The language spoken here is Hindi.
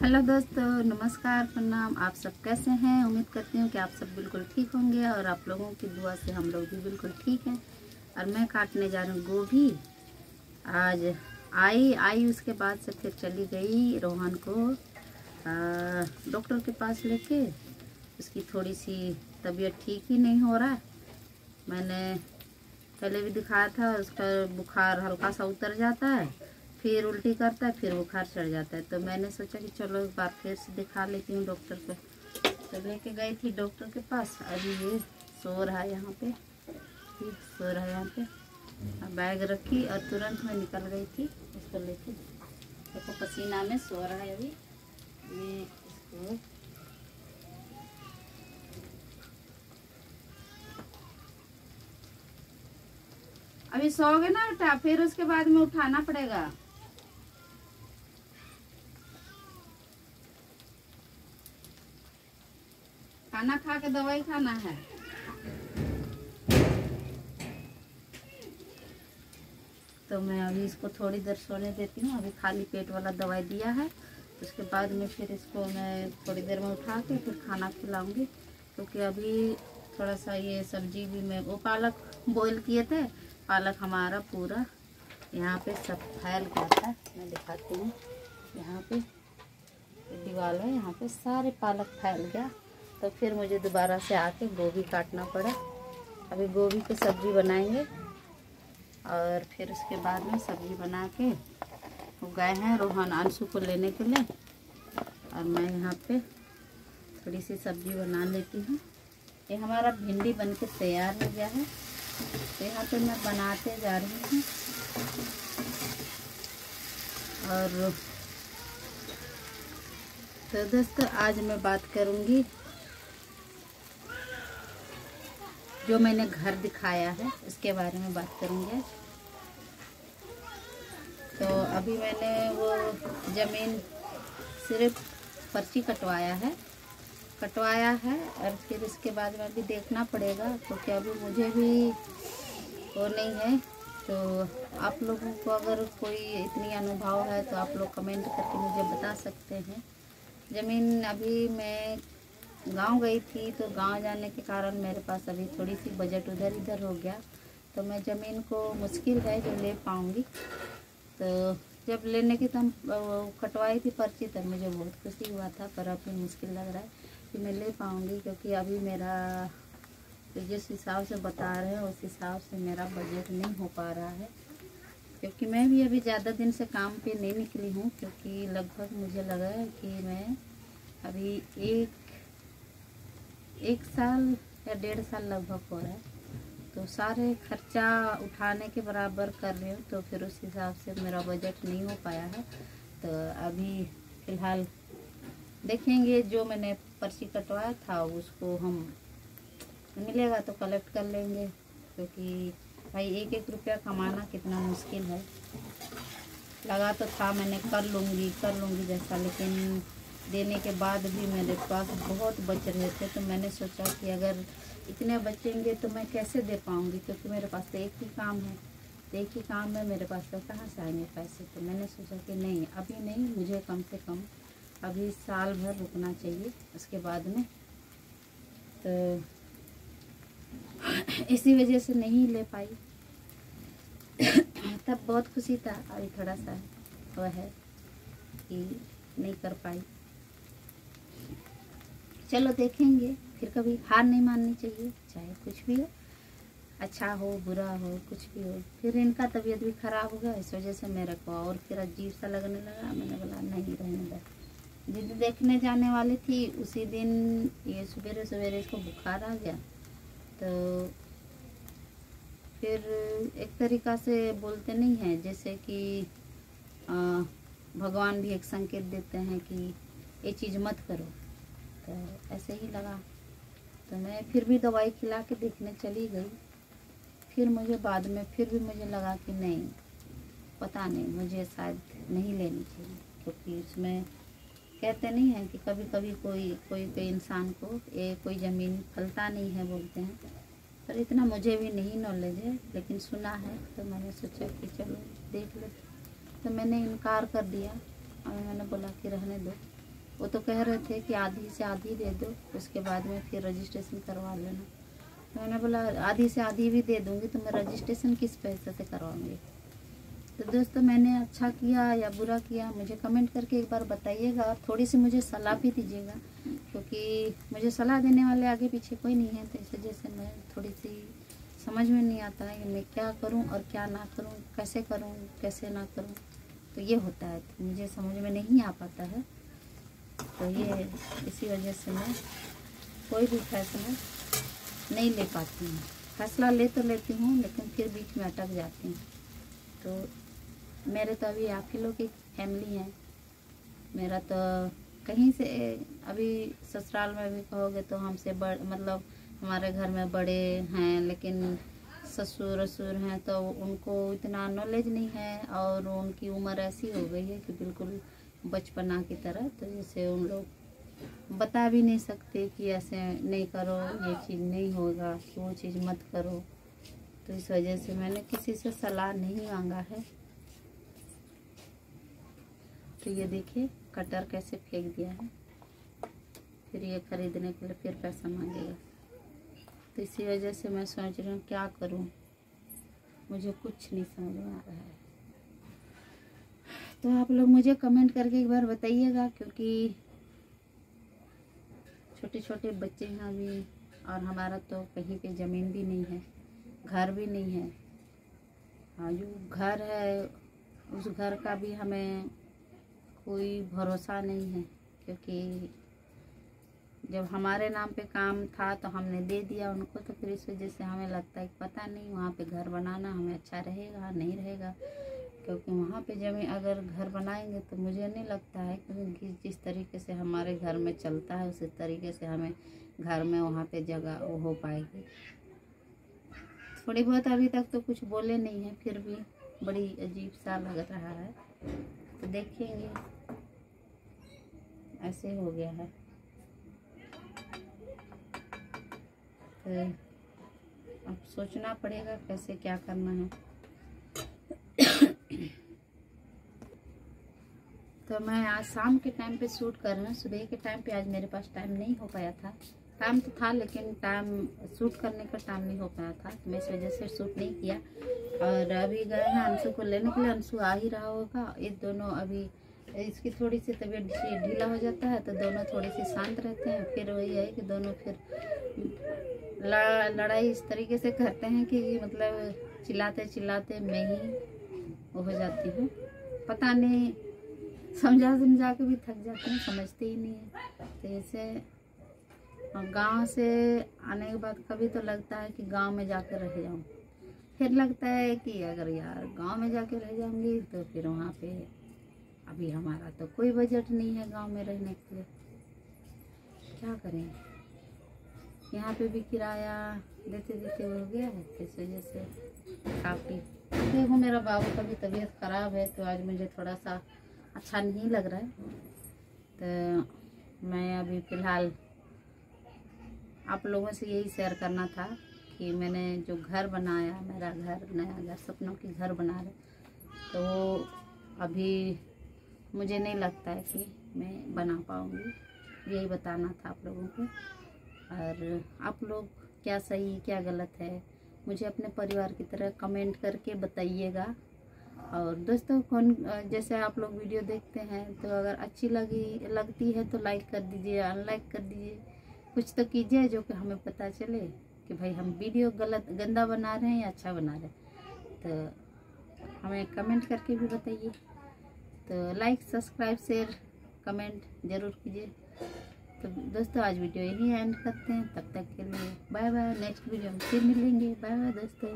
हेलो दोस्तों, नमस्कार, प्रणाम। आप सब कैसे हैं? उम्मीद करती हूँ कि आप सब बिल्कुल ठीक होंगे और आप लोगों की दुआ से हम लोग भी बिल्कुल ठीक हैं। और मैं काटने जा रही हूँ गोभी। आज आई उसके बाद से फिर चली गई रोहन को डॉक्टर के पास लेके। उसकी थोड़ी सी तबीयत ठीक ही नहीं हो रहा है। मैंने पहले भी दिखाया था, उसका बुखार हल्का सा उतर जाता है, फिर उल्टी करता है, फिर बुखार चढ़ जाता है। तो मैंने सोचा कि चलो एक बार फिर से दिखा लेती हूँ डॉक्टर पे। तो लेके गई थी डॉक्टर के पास। अभी ये सो रहा है यहाँ पे, ये सो रहा है यहाँ पे। बैग रखी और तुरंत मैं निकल गई थी उसको लेके। देखो पसीना में सो रहा है अभी। ये इसको अभी सोओगे ना बेटा, फिर उसके बाद में उठाना पड़ेगा। खाना खा के दवाई खाना है। तो मैं अभी इसको थोड़ी देर सोने देती हूँ। अभी खाली पेट वाला दवाई दिया है, उसके बाद में फिर इसको मैं थोड़ी देर में उठा के फिर खाना खिलाऊंगी। क्योंकि अभी थोड़ा सा ये सब्जी भी मैं वो पालक बॉईल किए थे। पालक हमारा पूरा यहाँ पे सब फैल गया था। मैं दिखाती हूँ, यहाँ पे दीवार है, यहाँ पे सारे पालक फैल गया। तो फिर मुझे दोबारा से आके गोभी काटना पड़ा। अभी गोभी की सब्जी बनाएंगे और फिर उसके बाद में सब्जी बना के वो गए हैं रोहन अंशु को लेने के लिए। और मैं यहाँ पे थोड़ी सी सब्जी बना लेती हूँ। ये हमारा भिंडी बन के तैयार हो गया है। तो यहाँ पे मैं बनाते जा रही हूँ। और तो दोस्तों आज मैं बात करूँगी जो मैंने घर दिखाया है उसके बारे में बात करूँगी। तो अभी मैंने वो ज़मीन सिर्फ पर्ची कटवाया है और फिर इसके बाद में भी देखना पड़ेगा, क्योंकि अभी मुझे भी वो नहीं है। तो आप लोगों को अगर कोई इतनी अनुभव है तो आप लोग कमेंट करके मुझे बता सकते हैं। ज़मीन अभी मैं गांव गई थी, तो गांव जाने के कारण मेरे पास अभी थोड़ी सी बजट उधर इधर हो गया। तो मैं ज़मीन को मुश्किल है जो ले पाऊँगी। तो जब लेने की तब कटवाई थी पर्ची, तब मुझे बहुत खुशी हुआ था। पर अभी मुश्किल लग रहा है कि मैं ले पाऊँगी, क्योंकि अभी मेरा जिस हिसाब से बता रहे हैं उस हिसाब से मेरा बजट नहीं हो पा रहा है। क्योंकि मैं भी अभी ज़्यादा दिन से काम पे नहीं निकली हूँ, क्योंकि लगभग मुझे लगा है कि मैं अभी एक साल या 1.5 साल लगभग हो रहा है। तो सारे खर्चा उठाने के बराबर कर रही हूँ, तो फिर उस हिसाब से मेरा बजट नहीं हो पाया है। तो अभी फ़िलहाल देखेंगे, जो मैंने पर्ची कटवाया था उसको हम मिलेगा तो कलेक्ट कर लेंगे। क्योंकि भाई एक एक रुपया कमाना कितना मुश्किल है। लगा तो था मैंने कर लूँगी जैसा, लेकिन देने के बाद भी मेरे पास बहुत बच रहे थे। तो मैंने सोचा कि अगर इतने बचेंगे तो मैं कैसे दे पाऊँगी, क्योंकि मेरे पास तो एक ही काम है। तो एक ही काम में मेरे पास तो कहाँ से आएंगे पैसे। तो मैंने सोचा कि नहीं, अभी नहीं, मुझे कम से कम अभी साल भर रुकना चाहिए। उसके बाद में तो इसी वजह से नहीं ले पाई। तब बहुत खुशी था, अभी थोड़ा सा वो है कि नहीं कर पाई। चलो देखेंगे, फिर कभी हार नहीं माननी चाहिए, चाहे कुछ भी हो, अच्छा हो बुरा हो कुछ भी हो। फिर इनका तबीयत भी ख़राब हो गया, इस वजह से मेरे को और फिर अजीब सा लगने लगा। मैंने बोला नहीं, रहने दो। दीदी देखने जाने वाली थी, उसी दिन ये सवेरे सवेरे इसको बुखार आ गया। तो फिर एक तरीक़ा से बोलते नहीं हैं, जैसे कि भगवान भी एक संकेत देते हैं कि ये चीज़ मत करो। तो ऐसे ही लगा। तो मैं फिर भी दवाई खिला के देखने चली गई। फिर मुझे बाद में फिर भी मुझे लगा कि नहीं, पता नहीं, मुझे शायद नहीं लेनी चाहिए। क्योंकि उसमें कहते नहीं हैं कि कभी कभी कोई इंसान को ये कोई ज़मीन फलता नहीं है बोलते हैं। पर इतना मुझे भी नहीं नॉलेज है, लेकिन सुना है। तो मैंने सोचा कि चलो देख ले। तो मैंने इनकार कर दिया और मैंने बोला कि रहने दो, वो तो कह रहे थे कि आधी से आधी दे दो, उसके बाद में फिर रजिस्ट्रेशन करवा लेना। तो मैंने बोला आधी से आधी भी दे दूँगी तो मैं रजिस्ट्रेशन किस पैसे से करवाऊँगी। तो दोस्तों मैंने अच्छा किया या बुरा किया मुझे कमेंट करके एक बार बताइएगा, और थोड़ी सी मुझे सलाह भी दीजिएगा, क्योंकि मुझे सलाह देने वाले आगे पीछे कोई नहीं है। तो इस वजह से मैं थोड़ी सी समझ में नहीं आता है कि मैं क्या करूं और क्या ना करूं, कैसे करूं कैसे ना करूं। तो ये होता है, तो मुझे समझ में नहीं आ पाता है। तो ये इसी वजह से मैं कोई भी फैसला नहीं ले पाती हूँ। फैसला ले तो लेती हूँ लेकिन फिर बीच में अटक जाती हूँ। तो मेरे तो अभी आप ही लोग की फैमिली है, मेरा तो कहीं से अभी ससुराल में भी कहोगे तो हमसे बड़ मतलब हमारे घर में बड़े हैं, लेकिन ससुर असुर हैं तो उनको इतना नॉलेज नहीं है, और उनकी उम्र ऐसी हो गई है कि बिल्कुल बचपना की तरह। तो जैसे उन लोग बता भी नहीं सकते कि ऐसे नहीं करो, ये चीज़ नहीं होगा, वो चीज़ मत करो। तो इस वजह से मैंने किसी से सलाह नहीं मांगा है। तो ये देखिए कटर कैसे फेंक दिया है, फिर ये खरीदने के लिए फिर पैसा मांगेगा। तो इसी वजह से मैं सोच रही हूँ क्या करूँ, मुझे कुछ नहीं समझ में आ रहा है। तो आप लोग मुझे कमेंट करके एक बार बताइएगा, क्योंकि छोटे छोटे बच्चे हैं अभी, और हमारा तो कहीं पे ज़मीन भी नहीं है, घर भी नहीं है। हाँ जो घर है उस घर का भी हमें कोई भरोसा नहीं है, क्योंकि जब हमारे नाम पे काम था तो हमने दे दिया उनको। तो फिर इस वजह से हमें लगता है कि पता नहीं वहाँ पे घर बनाना हमें अच्छा रहेगा नहीं रहेगा, क्योंकि वहाँ पे जमीन अगर घर बनाएंगे तो मुझे नहीं लगता है क्योंकि जिस तरीके से हमारे घर में चलता है उसी तरीके से हमें घर में वहाँ पे जगह हो पाएगी। थोड़ी बहुत अभी तक तो कुछ बोले नहीं है, फिर भी बड़ी अजीब सा लग रहा है। तो देखेंगे, ऐसे हो गया है। तो अब सोचना पड़ेगा कैसे क्या करना है। तो मैं आज शाम के टाइम पे शूट कर रही हूँ, सुबह के टाइम पे आज मेरे पास टाइम नहीं हो पाया था। टाइम तो था लेकिन टाइम शूट करने का टाइम नहीं हो पाया था, तो मैं इस वजह से शूट नहीं किया। और अभी गए हैं अंशु को लेने के लिए, अंशु आ ही रहा होगा। ये दोनों अभी इसकी थोड़ी सी तबीयत ढीला हो जाता है तो दोनों थोड़ी सी शांत रहते हैं। फिर वही है कि दोनों फिर लड़ाई इस तरीके से करते हैं कि मतलब चिल्लाते चिल्लाते मैं ही वो हो जाती हूँ। पता नहीं समझा के भी थक जाते हैं, समझते ही नहीं है। तो ऐसे गांव से आने के बाद कभी तो लगता है कि गांव में जाकर रह जाऊं, फिर लगता है कि अगर यार गांव में जाकर रह जाऊंगी तो फिर वहाँ पे अभी हमारा तो कोई बजट नहीं है गांव में रहने के लिए, क्या करें। यहाँ पे भी किराया देते देते हो गया है, इस वजह से काफ़ी। देखो मेरा बाबू का भी तबीयत ख़राब है तो आज मुझे थोड़ा सा अच्छा नहीं लग रहा है। तो मैं अभी फ़िलहाल आप लोगों से यही शेयर करना था कि मैंने जो घर बनाया, मेरा घर नया घर सपनों की घर बना रहे, तो वो अभी मुझे नहीं लगता है कि मैं बना पाऊँगी। यही बताना था आप लोगों को। और आप लोग क्या सही क्या गलत है मुझे अपने परिवार की तरह कमेंट करके बताइएगा। और दोस्तों कौन जैसे आप लोग वीडियो देखते हैं तो अगर अच्छी लगती है तो लाइक कर दीजिए, अनलाइक कर दीजिए, कुछ तो कीजिए जो कि हमें पता चले कि भाई हम वीडियो गंदा बना रहे हैं या अच्छा बना रहे हैं। तो हमें कमेंट करके भी बताइए। तो लाइक सब्सक्राइब शेयर कमेंट ज़रूर कीजिए। तो दोस्तों आज वीडियो यही एंड करते हैं, तब तक के लिए बाय बाय। नेक्स्ट वीडियो में फिर मिलेंगे। बाय बाय दोस्तों।